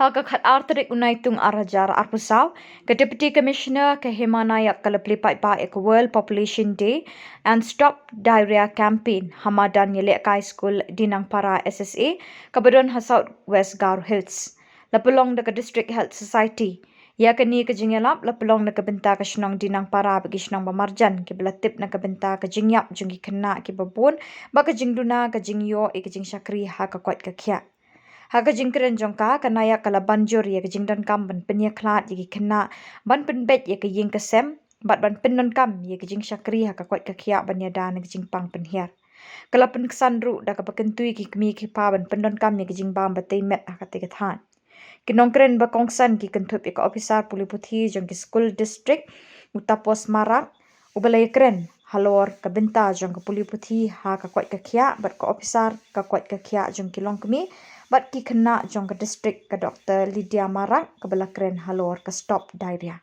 Haga khat arterik unaitung arajar arpusaw, ke Deputy Commissioner ke Hema Nayak kalapli Paidbah World Population Day and Stop Diarrhea Campaign Hamadan Yelek High School Dinang Para SSA, Kabadon South West Garo Hills. Lapulong da District Health Society. Ya kini ke jingelap lapulong na kabenta ke Shillong Dinang Para bagi Shillong Bamarjan ke belatip na kabenta ke jingyap jungi kena ke babun ba ke jingduna ke jingyo ke jing syakri ha ka kwat ke kya. Haga jingkeren jongka ka Nayak kala banjur ya ke jingdan kam ban penya klat ya ke kena ban penbet ya ke ying kesem bat ban penon kam ya ke jing syakri ha ka kwat ke kya ban ya dan ke jing pang penhiar. Kala pen kesandru da ka pakentui ki kemi ki pa ban penon kam ya ke jing bam batei met ha ka te kethan. Kinongkren ba kongsan ki kentup ya ke ofisar puli puthi jong ki school district utapos marak ubalai kren halor ka benta jong ke puli puthi ha ka kwat ke kya bat ka ofisar ka kwat ke kya jong ki long kemi bat ki kena jong ke district ke Dr. Lydia Marak ke belakren halor ke stop diarrhea.